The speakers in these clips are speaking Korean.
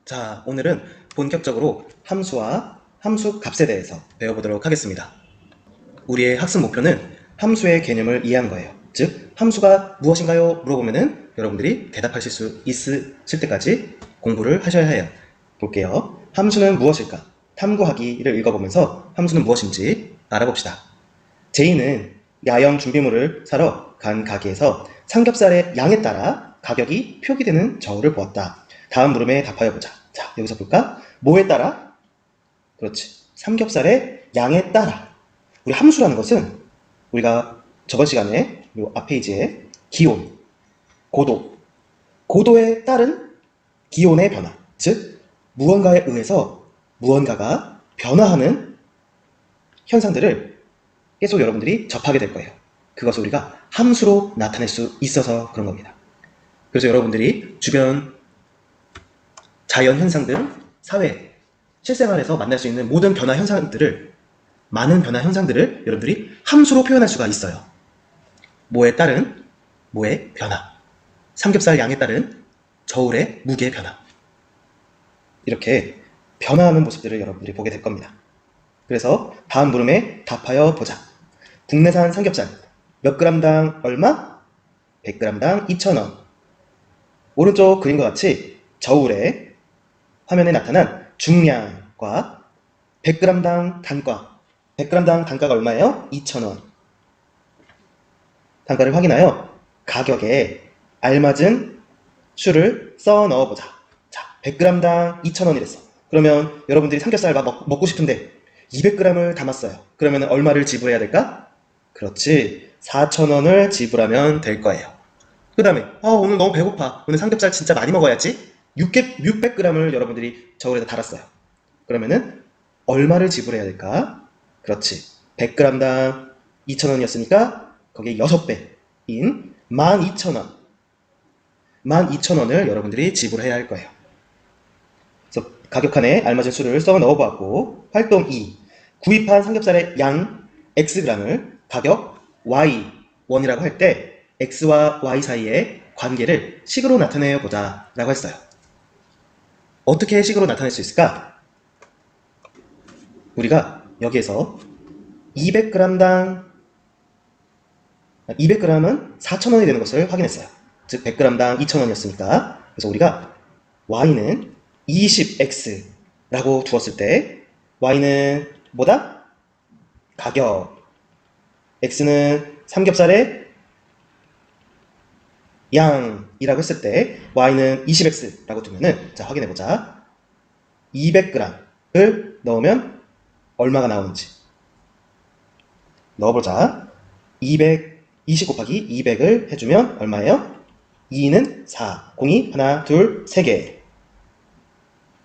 자, 오늘은 본격적으로 함수와 함수 값에 대해서 배워보도록 하겠습니다. 우리의 학습 목표는 함수의 개념을 이해하는 거예요. 즉, 함수가 무엇인가요? 물어보면은 여러분들이 대답하실 수 있으실 때까지 공부를 하셔야 해요. 볼게요. 함수는 무엇일까? 탐구하기를 읽어보면서 함수는 무엇인지 알아봅시다. 제이는 야영 준비물을 사러 간 가게에서 삼겹살의 양에 따라 가격이 표기되는 저울을 보았다. 다음 물음에 답하여 보자. 자, 여기서 볼까? 뭐에 따라? 그렇지. 삼겹살의 양에 따라. 우리 함수라는 것은 우리가 저번 시간에 요 앞 페이지에 기온, 고도, 고도에 따른 기온의 변화. 즉, 무언가에 의해서 무언가가 변화하는 현상들을 계속 여러분들이 접하게 될 거예요. 그것을 우리가 함수로 나타낼 수 있어서 그런 겁니다. 그래서 여러분들이 주변 자연 현상들, 사회, 실생활에서 만날 수 있는 모든 변화 현상들을, 많은 변화 현상들을 여러분들이 함수로 표현할 수가 있어요. 뭐에 따른 뭐의 변화, 삼겹살 양에 따른 저울의 무게의 변화, 이렇게 변화하는 모습들을 여러분들이 보게 될 겁니다. 그래서 다음 물음에 답하여 보자. 국내산 삼겹살 몇 그램당 얼마? 100g당 2,000원. 오른쪽 그림과 같이 저울에 화면에 나타난 중량과 100g당 단가, 100g당 단가가 얼마예요? 2,000원. 단가를 확인하여 가격에 알맞은 수를 써 넣어보자. 자, 100g당 2,000원이랬어. 그러면 여러분들이 삼겹살 먹고 싶은데 200g을 담았어요. 그러면 얼마를 지불해야 될까? 그렇지, 4,000원을 지불하면 될 거예요. 그 다음에 오늘 너무 배고파. 오늘 삼겹살 진짜 많이 먹어야지. 600g을 여러분들이 저울에다 달았어요. 그러면은 얼마를 지불해야 될까? 그렇지, 100g당 2,000원이었으니까 거기에 6배인 12,000원, 12,000원을 여러분들이 지불해야 할 거예요. 그래서 가격칸에 알맞은 수를 써 넣어보았고, 활동 2, 구입한 삼겹살의 양 Xg을 가격 Y1이라고 할 때 X와 Y 사이의 관계를 식으로 나타내어 보자 라고 했어요. 어떻게 식으로 나타낼 수 있을까? 우리가 여기에서 200g당 200g은 4,000원이 되는 것을 확인했어요. 즉 100g당 2,000원이었으니까. 그래서 우리가 Y는 20X라고 두었을 때 Y는 뭐다? 가격. X는 삼겹살의 양이라고 했을 때 Y는 20X라고 두면은, 자, 확인해보자. 200g을 넣으면 얼마가 나오는지 넣어보자. 20 곱하기 200을 해주면 얼마예요? 2는 4, 공이 하나, 둘, 3개.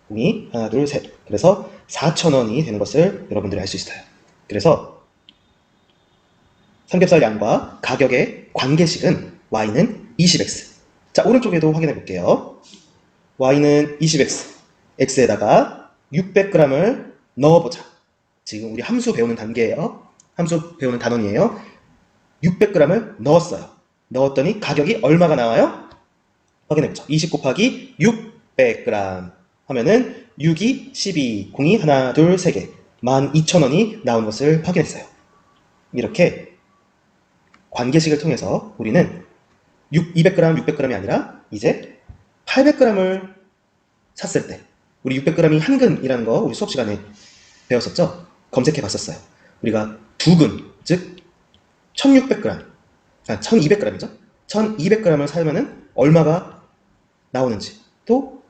공이 하나, 둘, 셋. 그래서 4,000원이 되는 것을 여러분들이 알 수 있어요. 그래서 삼겹살 양과 가격의 관계식은 Y는 20X. 자, 오른쪽에도 확인해 볼게요. Y는 20X. X에다가 600g을 넣어보자. 지금 우리 함수 배우는 단계예요. 함수 배우는 단원이에요. 600g을 넣었어요. 넣었더니 가격이 얼마가 나와요? 확인해보자. 20 곱하기 600g 하면은 6이 12, 0이 하나, 둘, 3개, 12,000원이 나온 것을 확인했어요. 이렇게 관계식을 통해서 우리는 200g, 600g이 아니라 이제 800g을 샀을 때, 우리 600g이 한 근이라는 거 우리 수업 시간에 배웠었죠? 검색해 봤었어요. 우리가 두 근, 즉 1600g, 1200g이죠? 1200g을 사면은 얼마가 나오는지, 또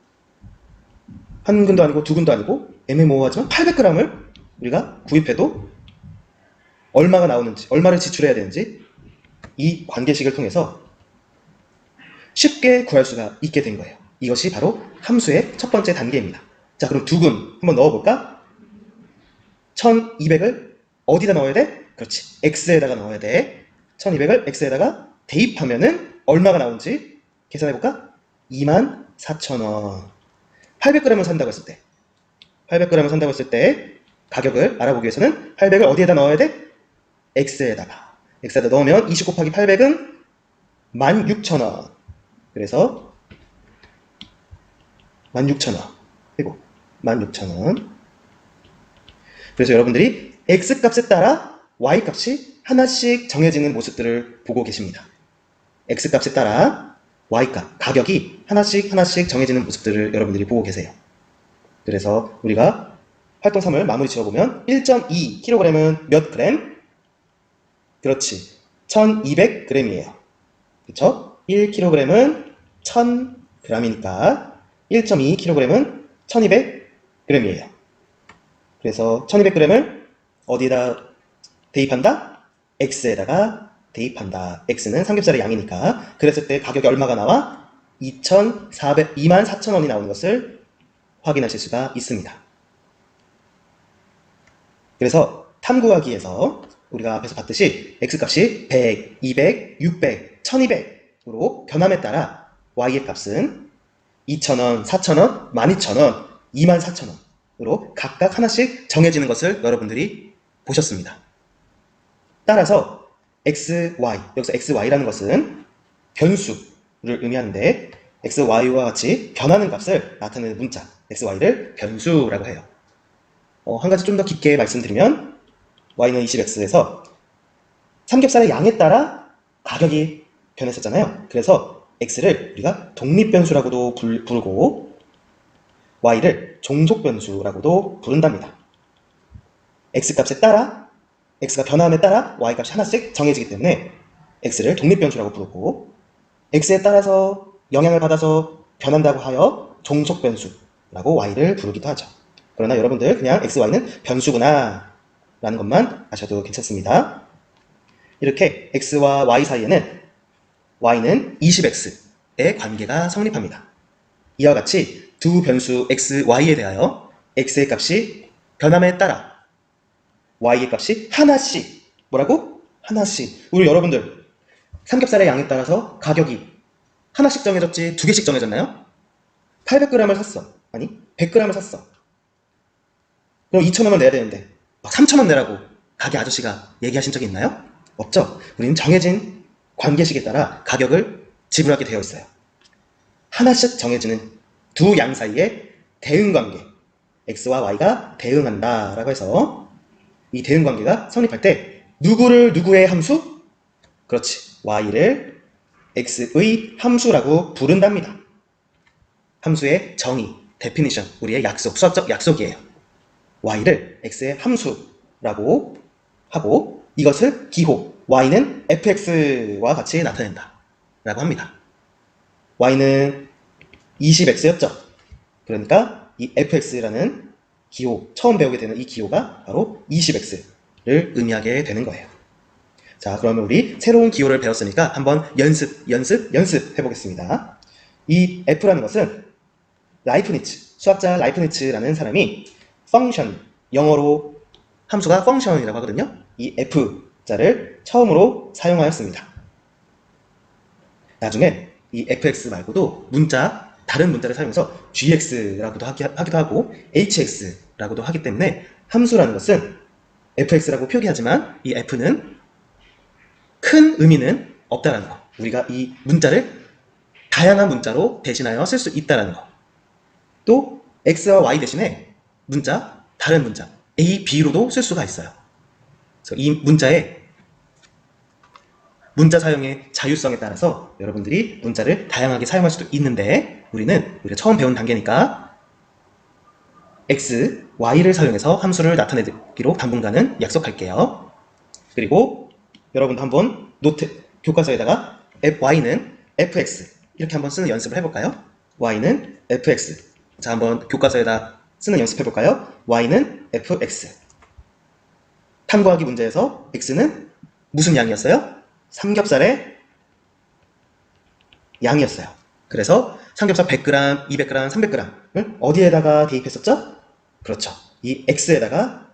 한 근도 아니고 두 근도 아니고 애매모호하지만 800g을 우리가 구입해도 얼마가 나오는지, 얼마를 지출해야 되는지 이 관계식을 통해서 쉽게 구할 수가 있게 된 거예요. 이것이 바로 함수의 첫 번째 단계입니다. 자, 그럼 두 근 한번 넣어볼까? 1200을 어디다 넣어야 돼? 그렇지, X에다가 넣어야 돼. 1200을 X에다가 대입하면은 얼마가 나오는지 계산해볼까? 24,000원. 800g을 산다고 했을 때, 800g을 산다고 했을 때 가격을 알아보기 위해서는 800을 어디에다 넣어야 돼? X에다가. X에다 넣으면 20 곱하기 800은 16,000원. 그래서 16,000원. 그리고 16,000원. 그래서 여러분들이 X값에 따라 Y값이 하나씩 정해지는 모습들을 보고 계십니다. X값에 따라 Y값, 가격이 하나씩 정해지는 모습들을 여러분들이 보고 계세요. 그래서 우리가 활동 3을 마무리 지어보면 1.2kg은 몇 그램? 그렇지. 1200g이에요. 그쵸? 1kg은 1000g이니까 1.2kg은 1200g이에요. 그래서 1200g을 어디에다 대입한다? X에다가 대입한다. X는 삼겹살의 양이니까. 그랬을 때 가격이 얼마가 나와? 24,000원이 나오는 것을 확인하실 수가 있습니다. 그래서 탐구하기에서 우리가 앞에서 봤듯이 X값이 100, 200, 600, 1200으로 변함에 따라 Y의 값은 2,000원, 4,000원, 12,000원, 24,000원으로 각각 하나씩 정해지는 것을 여러분들이 보셨습니다. 따라서 XY, 여기서 XY라는 것은 변수를 의미하는데 XY와 같이 변하는 값을 나타내는 문자 XY를 변수라고 해요. 한 가지 좀 더 깊게 말씀드리면 Y는 20X에서 삼겹살의 양에 따라 가격이 변했었잖아요. 그래서 X를 우리가 독립변수라고도 부르고 Y를 종속변수라고도 부른답니다. X값에 따라 X가 변함에 따라 Y값이 하나씩 정해지기 때문에 X를 독립변수라고 부르고 X에 따라서 영향을 받아서 변한다고 하여 종속변수라고 Y를 부르기도 하죠. 그러나 여러분들 그냥 X, Y는 변수구나 라는 것만 아셔도 괜찮습니다. 이렇게 X와 Y 사이에는 Y는 20X의 관계가 성립합니다. 이와 같이 두 변수 X, Y에 대하여 X의 값이 변함에 따라 Y의 값이 하나씩 뭐라고? 하나씩. 우리 여러분들 삼겹살의 양에 따라서 가격이 하나씩 정해졌지 두 개씩 정해졌나요? 800g을 샀어. 아니 100g을 샀어. 그럼 2,000원을 내야 되는데 막 3,000원 내라고 가게 아저씨가 얘기하신 적이 있나요? 없죠. 우리는 정해진 관계식에 따라 가격을 지불하게 되어 있어요. 하나씩 정해지는 두 양 사이의 대응관계 X와 Y가 대응한다 라고 해서 이 대응관계가 성립할 때 누구를 누구의 함수? 그렇지. Y를 X의 함수라고 부른답니다. 함수의 정의, definition, 우리의 약속, 수학적 약속이에요. Y를 X의 함수라고 하고 이것을 기호 Y는 fx와 같이 나타낸다 라고 합니다. Y는 20x였죠. 그러니까 이 fx라는 기호, 처음 배우게 되는 이 기호가 바로 20x를 의미하게 되는 거예요. 자, 그러면 우리 새로운 기호를 배웠으니까 한번 연습 해보겠습니다. 이 f라는 것은 라이프니츠, 수학자 라이프니츠라는 사람이 펑션, 영어로 함수가 펑션이라고 하거든요. 이 f자를 처음으로 사용하였습니다. 나중에 이 fx 말고도 문자, 다른 문자를 사용해서 gx라고도 하기도 하고 hx라고도 하기 때문에 함수라는 것은 fx라고 표기하지만 이 f는 큰 의미는 없다라는 거. 우리가 이 문자를 다양한 문자로 대신하여 쓸 수 있다라는 거. 또 x와 y 대신에 문자, 다른 문자 a, b로도 쓸 수가 있어요. 그래서 이 문자 사용의 자유성에 따라서 여러분들이 문자를 다양하게 사용할 수도 있는데 우리가 처음 배운 단계니까 x, y를 사용해서 함수를 나타내기로 당분간은 약속할게요. 그리고 여러분도 한번 교과서에다가 y는 fx 이렇게 한번 쓰는 연습을 해볼까요? y는 fx. 자, 한번 교과서에다 쓰는 연습해볼까요? y는 fx. 탐구하기 문제에서 x는 무슨 양이었어요? 삼겹살의 양이었어요. 그래서 삼겹살 100g, 200g, 300g을 어디에다가 대입했었죠? 그렇죠. 이 x에다가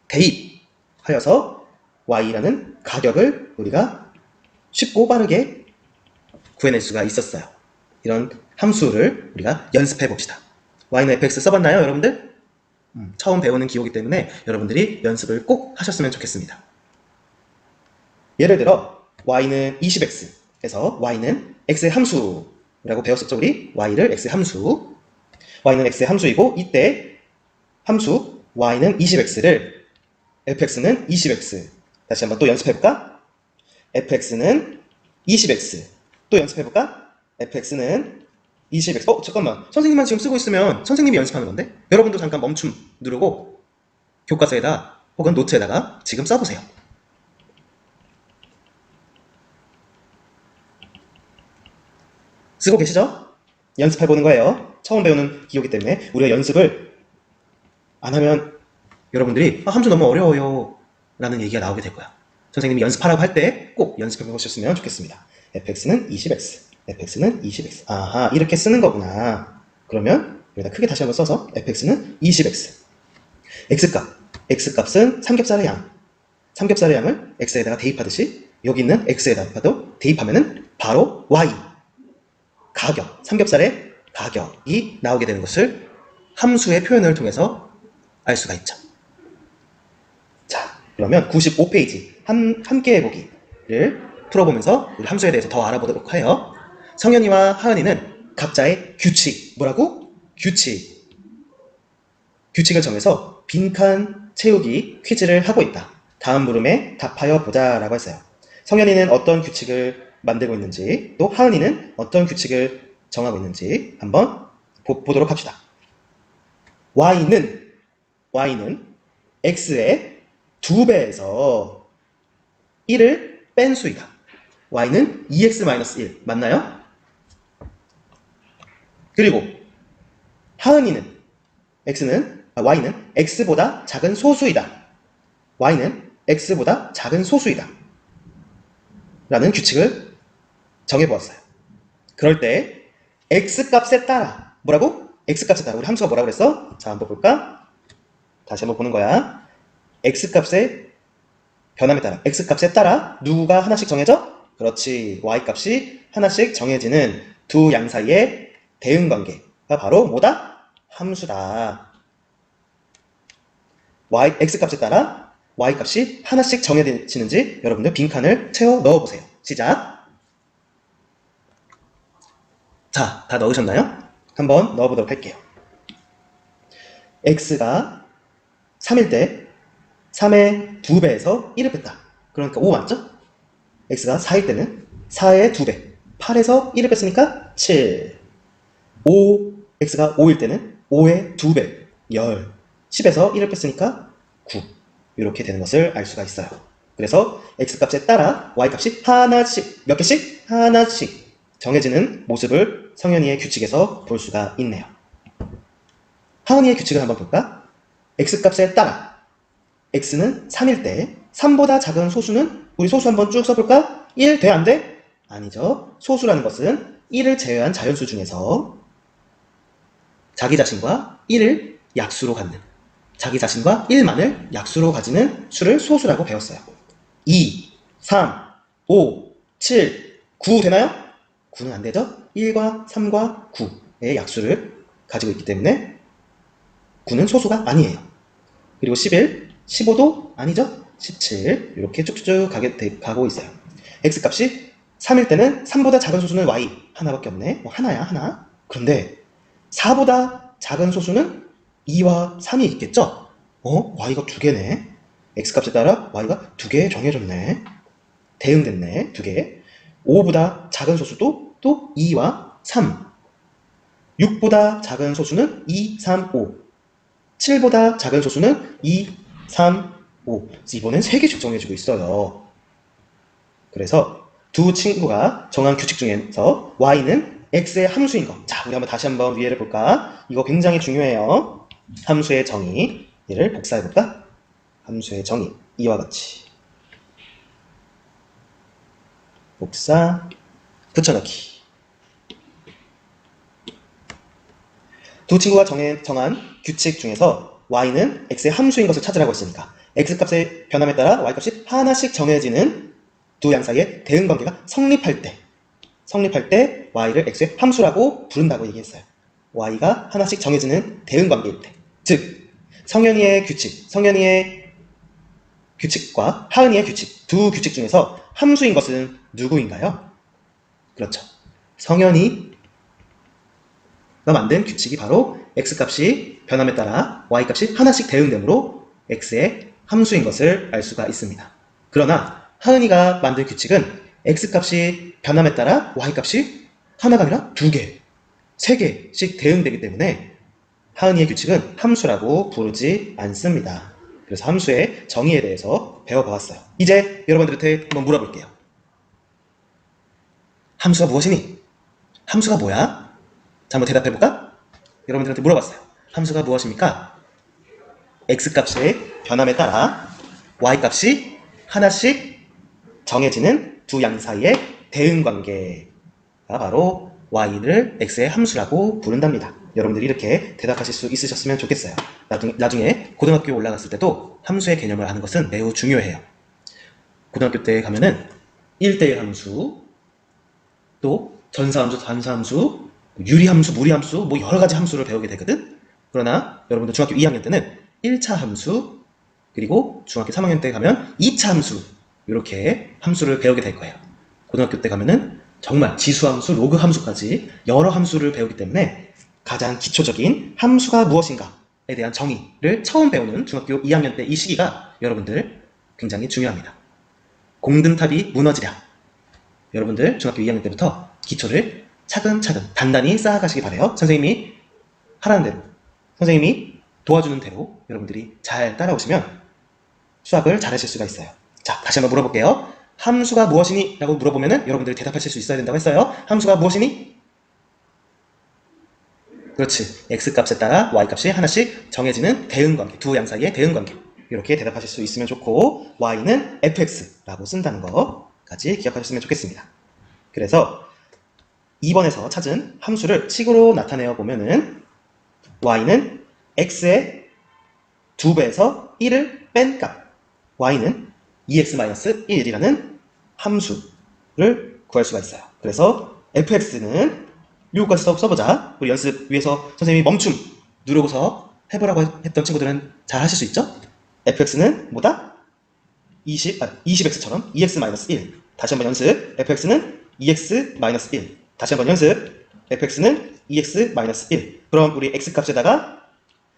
대입하여서 y라는 가격을 우리가 쉽고 빠르게 구해낼 수가 있었어요. 이런 함수를 우리가 연습해 봅시다. y는 fx 써봤나요, 여러분들? 처음 배우는 기호이기 때문에 여러분들이 연습을 꼭 하셨으면 좋겠습니다. 예를 들어 y는 20x에서 y는 x의 함수라고 배웠었죠, 우리? y를 x의 함수. y는 x의 함수이고 이때 함수 y는 20x를 fx는 20x 다시 한번 또 연습해볼까? fx는 20x 또 연습해볼까? fx는 20x 잠깐만 선생님만 지금 쓰고 있으면 선생님이 연습하는 건데 여러분도 잠깐 멈춤 누르고 교과서에다 혹은 노트에다가 지금 써보세요. 쓰고 계시죠? 연습해보는 거예요. 처음 배우는 기호이기 때문에 우리가 연습을 안 하면 여러분들이 함수 너무 어려워요 라는 얘기가 나오게 될 거야. 선생님이 연습하라고 할 때 꼭 연습해 보셨으면 좋겠습니다. fx는 20x, fx는 20x. 아하, 이렇게 쓰는 거구나. 그러면 여기다 크게 다시 한번 써서 fx는 20x. x값은 삼겹살의 양. 삼겹살의 양을 x에다가 대입하듯이 여기 있는 x에다가도 대입하면은 바로 y. 가격, 삼겹살의 가격이 나오게 되는 것을 함수의 표현을 통해서 알 수가 있죠. 자, 그러면 95페이지 함께 해보기를 풀어보면서 우리 함수에 대해서 더 알아보도록 해요. 성현이와 하은이는 각자의 규칙, 뭐라고? 규칙을 정해서 빈칸 채우기 퀴즈를 하고 있다. 다음 물음에 답하여 보자 라고 했어요. 성현이는 어떤 규칙을 만들고 있는지 또 하은이는 어떤 규칙을 정하고 있는지 한번 보도록 합시다. y는 x의 2배에서 1을 뺀 수이다. y는 2x-1 맞나요? 그리고 하은이는 y는 x보다 작은 소수이다. y는 x보다 작은 소수이다. 라는 규칙을 정해보았어요. 그럴 때 x값에 따라 뭐라고? x값에 따라 우리 함수가 뭐라고 그랬어? 자, 한번 볼까? 다시 한번 보는 거야. x값의 변함에 따라 x값에 따라 누구가 하나씩 정해져? 그렇지. y값이 하나씩 정해지는 두 양 사이의 대응관계가 바로 뭐다? 함수다. x값에 따라 y값이 하나씩 정해지는지 여러분들 빈칸을 채워 넣어보세요. 시작. 자, 다 넣으셨나요? 한번 넣어보도록 할게요. x가 3일 때 3의 2배에서 1을 뺐다. 그러니까 5 맞죠? x가 4일 때는 4의 2배 8에서 1을 뺐으니까 7 x가 5일 때는 5의 2배 10 10에서 1을 뺐으니까 9 이렇게 되는 것을 알 수가 있어요. 그래서 x값에 따라 y값이 하나씩 몇 개씩? 하나씩 정해지는 모습을 성현이의 규칙에서 볼 수가 있네요. 하은이의 규칙을 한번 볼까? x값에 따라 x는 3일 때 3보다 작은 소수는 우리 소수 한번 쭉 써볼까? 1 돼? 안 돼? 아니죠. 소수라는 것은 1을 제외한 자연수 중에서 자기 자신과 1을 약수로 갖는 자기 자신과 1만을 약수로 가지는 수를 소수라고 배웠어요. 2, 3, 5, 7, 9 되나요? 9는 안 되죠? 1과 3과 9의 약수를 가지고 있기 때문에 9는 소수가 아니에요. 그리고 11, 15도 아니죠? 17 이렇게 쭉쭉 가고 있어요. x값이 3일 때는 3보다 작은 소수는 y 하나밖에 없네. 하나야 하나. 그런데 4보다 작은 소수는 2와 3이 있겠죠? y가 2개네. x값에 따라 y가 2개 정해졌네. 대응됐네. 2개. 5보다 작은 소수도 또 2와 3. 6보다 작은 소수는 2, 3, 5. 7보다 작은 소수는 2, 3, 5. 이번엔 3개씩 정해지고 있어요. 그래서 두 친구가 정한 규칙 중에서 y는 x의 함수인 것. 자, 우리 다시 한번 위에를 볼까? 이거 굉장히 중요해요. 함수의 정의. 얘를 복사해볼까? 함수의 정의. 이와 같이. 복사, 붙여넣기. 두 친구가 정한 규칙 중에서 y는 x의 함수인 것을 찾으라고 했으니까 x값의 변함에 따라 y값이 하나씩 정해지는 두 양 사이의 대응관계가 성립할 때 y를 x의 함수라고 부른다고 얘기했어요. y가 하나씩 정해지는 대응관계일 때. 즉, 성현이의 규칙과 하은이의 규칙, 두 규칙 중에서 함수인 것은 누구인가요? 그렇죠. 성현이 만든 규칙이 바로 x값이 변함에 따라 y값이 하나씩 대응되므로 x의 함수인 것을 알 수가 있습니다. 그러나 하은이가 만든 규칙은 x값이 변함에 따라 y값이 하나가 아니라 2개, 3개씩 대응되기 때문에 하은이의 규칙은 함수라고 부르지 않습니다. 그래서 함수의 정의에 대해서 배워보았어요. 이제 여러분들한테 한번 물어볼게요. 함수가 무엇이니? 함수가 뭐야? 자, 한번 대답해볼까? 여러분들한테 물어봤어요. 함수가 무엇입니까? x값의 변함에 따라 y값이 하나씩 정해지는 두 양 사이의 대응관계가 바로 y를 x의 함수라고 부른답니다. 여러분들이 이렇게 대답하실 수 있으셨으면 좋겠어요. 나중에 고등학교에 올라갔을 때도 함수의 개념을 아는 것은 매우 중요해요. 고등학교 때 가면은 1대1 함수, 또 전사함수, 단사함수, 유리함수, 무리함수, 뭐 여러가지 함수를 배우게 되거든? 그러나 여러분들 중학교 2학년 때는 1차 함수, 그리고 중학교 3학년 때 가면 2차 함수, 이렇게 함수를 배우게 될 거예요. 고등학교 때 가면은 정말 지수함수, 로그함수까지 여러 함수를 배우기 때문에 가장 기초적인 함수가 무엇인가에 대한 정의를 처음 배우는 중학교 2학년 때 이 시기가 여러분들 굉장히 중요합니다. 공든탑이 무너지랴. 여러분들 중학교 2학년 때부터 기초를 차근차근 단단히 쌓아가시기 바라요. 선생님이 하라는 대로, 선생님이 도와주는 대로 여러분들이 잘 따라오시면 수학을 잘 하실 수가 있어요. 자, 다시 한번 물어볼게요. 함수가 무엇이니? 라고 물어보면은 여러분들이 대답하실 수 있어야 된다고 했어요. 함수가 무엇이니? 그렇지. x값에 따라 y값이 하나씩 정해지는 대응관계, 두 양 사이의 대응관계. 이렇게 대답하실 수 있으면 좋고, y는 fx라고 쓴다는 거까지 기억하셨으면 좋겠습니다. 그래서 2번에서 찾은 함수를 식으로 나타내어 보면은 y는 x의 2배에서 1을 뺀 값, y는 2x-1이라는 함수를 구할 수가 있어요. 그래서 fx는 요거까지 써보자. 우리 연습 위해서 선생님이 멈춤 누르고서 해보라고 했던 친구들은 잘 하실 수 있죠? fx는 뭐다? 20x처럼 2x-1. 다시 한번 연습. fx는 2x-1. 다시 한번 연습. fx는 2x-1. 그럼 우리 x값에다가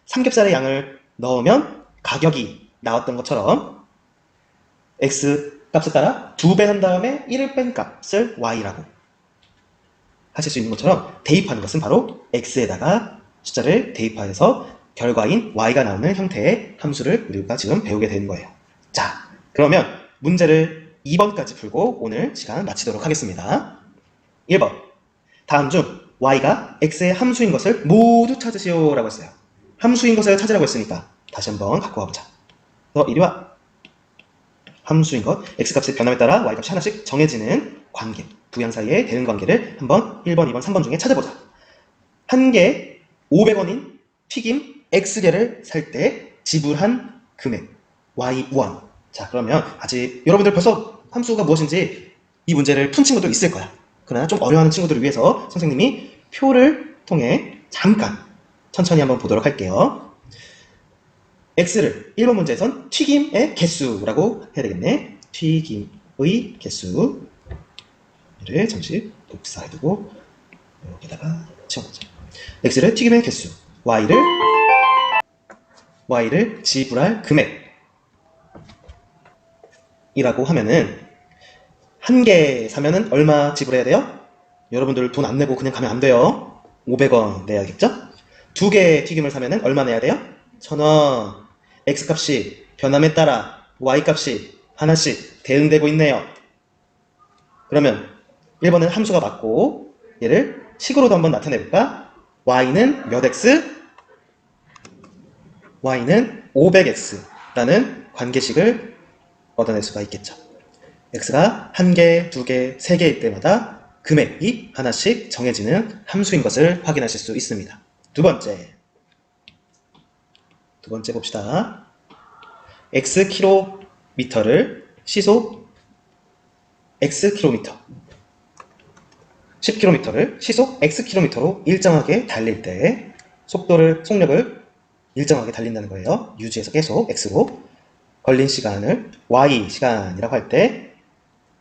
삼겹살의 양을 넣으면 가격이 나왔던 것처럼 x 값에 따라 2배 한 다음에 1을 뺀 값을 y라고 하실 수 있는 것처럼 대입하는 것은 바로 x에다가 숫자를 대입하여서 결과인 y가 나오는 형태의 함수를 우리가 지금 배우게 되는 거예요. 자, 그러면 문제를 2번까지 풀고 오늘 시간 마치도록 하겠습니다. 1번. 다음 중 y가 x의 함수인 것을 모두 찾으시오 라고 했어요. 함수인 것을 찾으라고 했으니까 다시 한번 갖고 와보자. 이리 와. 함수인 것, x값의 변함에 따라 y값이 하나씩 정해지는 관계, 두 양 사이의 대응 관계를 한번 1번, 2번, 3번 중에 찾아보자. 한 개 500원인 튀김 x개를 살 때 지불한 금액 y1. 자, 그러면 아직 여러분들 벌써 함수가 무엇인지 이 문제를 푼 친구도 있을 거야. 그러나 좀 어려워하는 친구들을 위해서 선생님이 표를 통해 잠깐 천천히 한번 보도록 할게요. x를 1번 문제에선 튀김의 개수라고 해야 되겠네. 튀김의 개수를 잠시 복사해두고 여기다가 채워보자. x를 튀김의 개수, y를 지불할 금액 이라고 하면은 한 개 사면은 얼마 지불해야 돼요? 여러분들 돈 안 내고 그냥 가면 안 돼요. 500원 내야겠죠? 2개 튀김을 사면은 얼마 내야 돼요? 1000원. x값이 변함에 따라 y값이 하나씩 대응되고 있네요. 그러면 1번은 함수가 맞고 얘를 식으로도 한번 나타내볼까? y는 몇 x? y는 500x라는 관계식을 얻어낼 수가 있겠죠. x가 한 개, 두 개, 세 개일 때마다 금액이 하나씩 정해지는 함수인 것을 확인하실 수 있습니다. 두 번째 봅시다. xkm를 시속 xkm 10km를 시속 xkm로 일정하게 달릴 때 속력을 일정하게 달린다는 거예요. 유지해서 계속 x로 걸린 시간을 y 시간이라고 할 때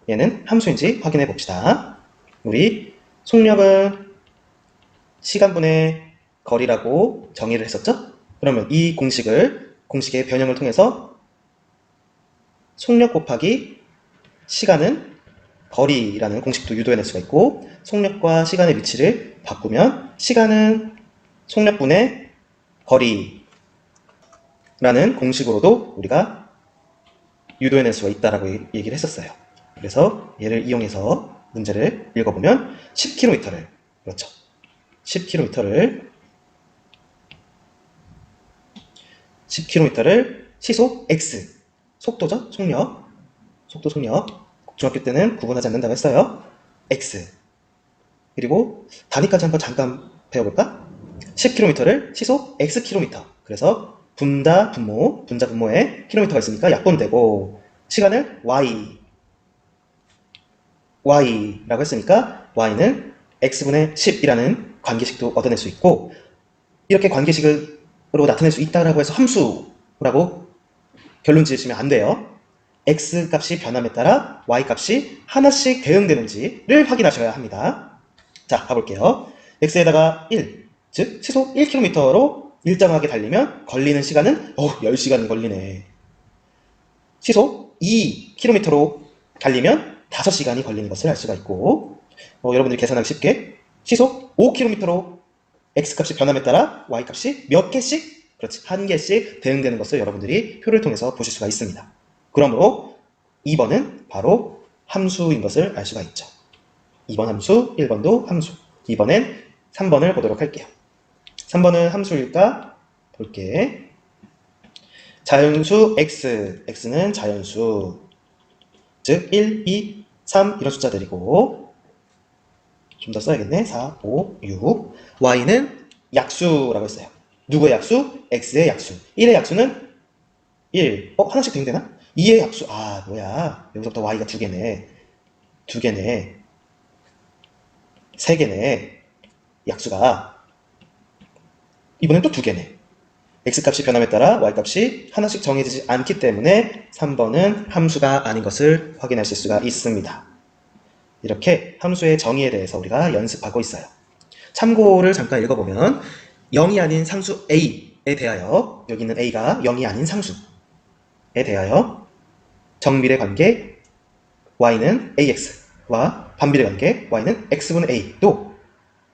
얘는 함수인지 확인해 봅시다. 우리 속력은 시간분의 거리라고 정의를 했었죠? 그러면 이 공식의 변형을 통해서 속력 곱하기 시간은 거리라는 공식도 유도해낼 수가 있고, 속력과 시간의 위치를 바꾸면 시간은 속력분의 거리라는 공식으로도 우리가 유도해낼 수가 있다라고 얘기를 했었어요. 그래서 얘를 이용해서 문제를 읽어보면 10km를, 그렇죠. 10km를 시속 x, 속도죠? 속도, 속력. 중학교 때는 구분하지 않는다고 했어요. x. 그리고 단위까지 한번 잠깐 배워볼까? 10km를 시속 xkm. 그래서 분모에 킬로미터가 있으니까 약분되고, 시간을 y라고 했으니까 y는 x분의 10이라는 관계식도 얻어낼 수 있고, 이렇게 관계식으로 나타낼 수 있다라고 해서 함수라고 결론 지으시면 안 돼요. x 값이 변함에 따라 y 값이 하나씩 대응되는지를 확인하셔야 합니다. 자, 가볼게요. x에다가 1, 즉 시속 1km로 일정하게 달리면 걸리는 시간은 10시간이 걸리네. 시속 2km로 달리면 5시간이 걸리는 것을 알 수가 있고, 여러분들이 계산하기 쉽게 시속 5km로 x값이 변함에 따라 y값이 몇 개씩, 그렇지, 한 개씩 대응되는 것을 여러분들이 표를 통해서 보실 수가 있습니다. 그러므로 2번은 바로 함수인 것을 알 수가 있죠. 2번 함수, 1번도 함수. 이번엔 3번을 보도록 할게요. 3번은 함수일까? 볼게. 자연수 x, x는 자연수, 즉 1, 2, 3 이런 숫자들이고, 좀 더 써야겠네. 4, 5, 6. y는 약수라고 했어요. 누구의 약수? x의 약수. 1의 약수는 1. 하나씩 대응되나? 2의 약수. 뭐야. 여기서부터 y가 2개네. 3개네. 약수가. 이번엔 또 2개네. x값이 변함에 따라 y값이 하나씩 정해지지 않기 때문에 3번은 함수가 아닌 것을 확인하실 수가 있습니다. 이렇게 함수의 정의에 대해서 우리가 연습하고 있어요. 참고를 잠깐 읽어보면 0이 아닌 상수 a에 대하여, 여기 있는 a가 0이 아닌 상수에 대하여 정비례 관계 y는 ax와 반비례 관계 y는 x분의 a, 또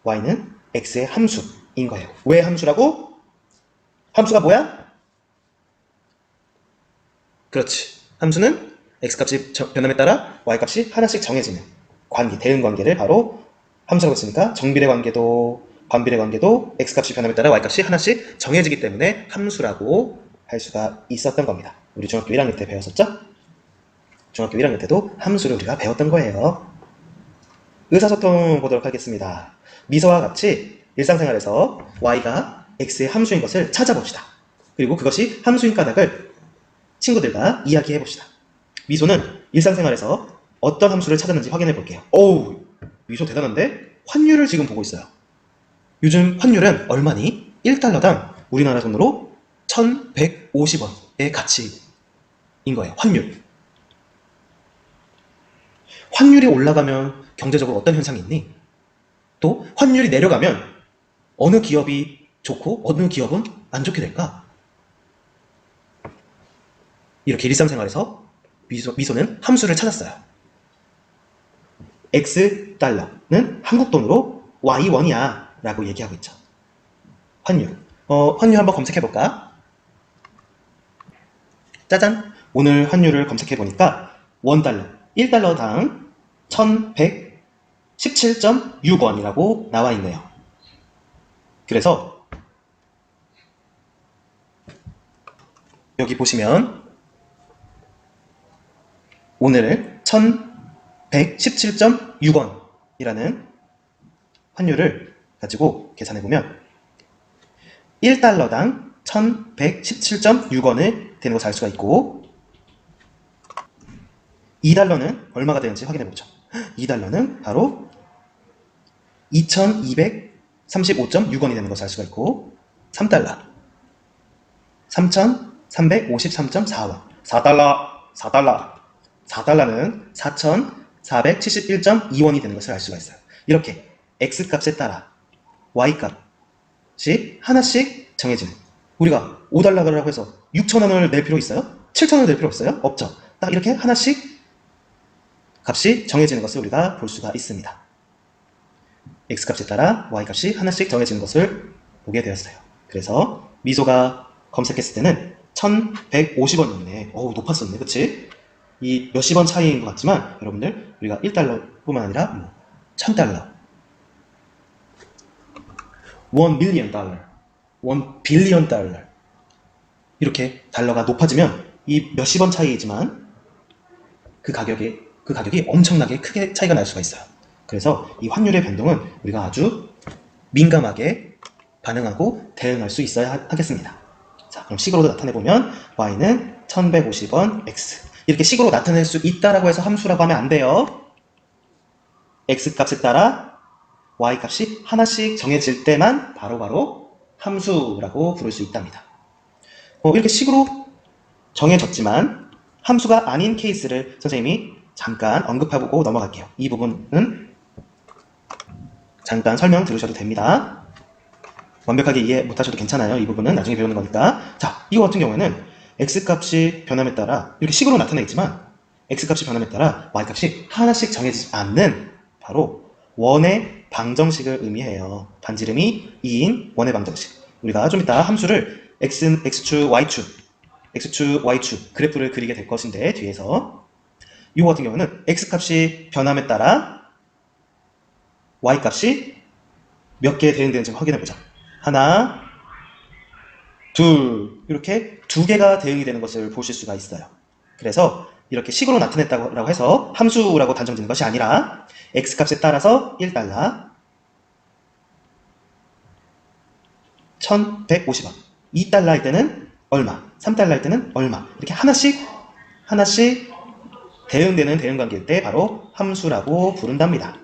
y는 x의 함수인 거예요. 왜 함수라고? 함수가 뭐야? 그렇지. 함수는 x값이 변함에 따라 y값이 하나씩 정해지는 관계, 대응 관계를 바로 함수라고 했으니까 정비례 관계도 반비례 관계도 x값이 변함에 따라 y값이 하나씩 정해지기 때문에 함수라고 할 수가 있었던 겁니다. 우리 중학교 1학년 때 배웠었죠? 중학교 1학년 때도 함수를 우리가 배웠던 거예요. 의사소통 보도록 하겠습니다. 미소와 같이 일상생활에서 y가 x의 함수인 것을 찾아봅시다. 그리고 그것이 함수인 까닭을 친구들과 이야기해 봅시다. 미소는 일상생활에서 어떤 함수를 찾았는지 확인해 볼게요. 미소 대단한데? 환율을 지금 보고 있어요. 요즘 환율은 얼마니? 1달러당 우리나라 돈으로 1150원의 가치인 거예요. 환율이 올라가면 경제적으로 어떤 현상이 있니? 또 환율이 내려가면 어느 기업이 좋고 어느 기업은 안 좋게 될까? 이렇게 일상생활에서 미소는 함수를 찾았어요. X달러는 한국 돈으로 Y1이야 라고 얘기하고 있죠. 환율. 환율 한번 검색해볼까? 짜잔! 오늘 환율을 검색해보니까 1달러당 1117.6원이라고 나와 있네요. 그래서 여기 보시면 오늘 1117.6원이라는 환율을 가지고 계산해보면 1달러당 1117.6원을 되는 것을 알 수가 있고, 2달러는 얼마가 되는지 확인해보죠. 2달러는 바로 2235.6원이 되는 것을 알 수가 있고, 3달러 3353.4원, 4달러는 4471.2원이 되는 것을 알 수가 있어요. 이렇게 x값에 따라 y 값이 하나씩 정해지는, 우리가 5달러라고 해서 6,000원을 낼 필요 있어요? 7,000원을 낼 필요 없어요? 없죠. 딱 이렇게 하나씩 값이 정해지는 것을 우리가 볼 수가 있습니다. x값에 따라 y값이 하나씩 정해지는 것을 보게 되었어요. 그래서 미소가 검색했을 때는 1150원이었네. 어우, 높았었네. 그치? 이 몇십 원 차이인 것 같지만 여러분들, 우리가 1달러 뿐만 아니라 뭐 1000달러, 1 밀리언 달러, 1 빌리언 달러, 이렇게 달러가 높아지면 이 몇십 원 차이이지만 그 가격이 엄청나게 크게 차이가 날 수가 있어요. 그래서 이 환율의 변동은 우리가 아주 민감하게 반응하고 대응할 수 있어야 하겠습니다. 자, 그럼 식으로도 나타내보면 y는 1150원 x, 이렇게 식으로 나타낼 수 있다라고 해서 함수라고 하면 안 돼요. x값에 따라 y값이 하나씩 정해질 때만 바로바로 함수라고 부를 수 있답니다. 이렇게 식으로 정해졌지만 함수가 아닌 케이스를 선생님이 잠깐 언급하고 넘어갈게요. 이 부분은 잠깐 설명 들으셔도 됩니다. 완벽하게 이해 못하셔도 괜찮아요. 이 부분은 나중에 배우는 거니까. 자, 이거 같은 경우에는 x값이 변함에 따라 이렇게 식으로 나타나 있지만 x값이 변함에 따라 y값이 하나씩 정해지지 않는 바로 원의 방정식을 의미해요. 반지름이 2인 원의 방정식. 우리가 좀 이따 함수를 x축, y축 그래프를 그리게 될 것인데, 뒤에서 이거 같은 경우는 x값이 변함에 따라 y값이 몇 개 대응되는지 확인해 보자. 하나, 둘, 이렇게 두 개가 대응이 되는 것을 보실 수가 있어요. 그래서 이렇게 식으로 나타냈다고 해서 함수라고 단정짓는 것이 아니라 x값에 따라서 1달러, 1150원, 2달러일 때는 얼마, 3달러일 때는 얼마, 이렇게 하나씩 대응되는 대응관계일 때 바로 함수라고 부른답니다.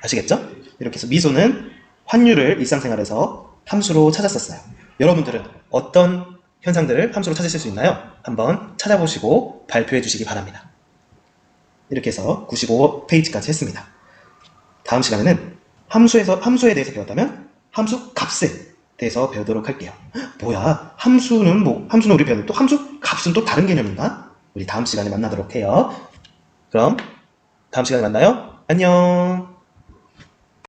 아시겠죠? 이렇게 해서 미소는 환율을 일상생활에서 함수로 찾았었어요. 여러분들은 어떤 현상들을 함수로 찾으실 수 있나요? 한번 찾아보시고 발표해 주시기 바랍니다. 이렇게 해서 95페이지까지 했습니다. 다음 시간에는 함수에 대해서 배웠다면 함수 값에 대해서 배우도록 할게요. 뭐야, 함수는 우리 배웠는데 또 함수 값은 또 다른 개념인가? 우리 다음 시간에 만나도록 해요. 그럼 다음 시간에 만나요. 안녕.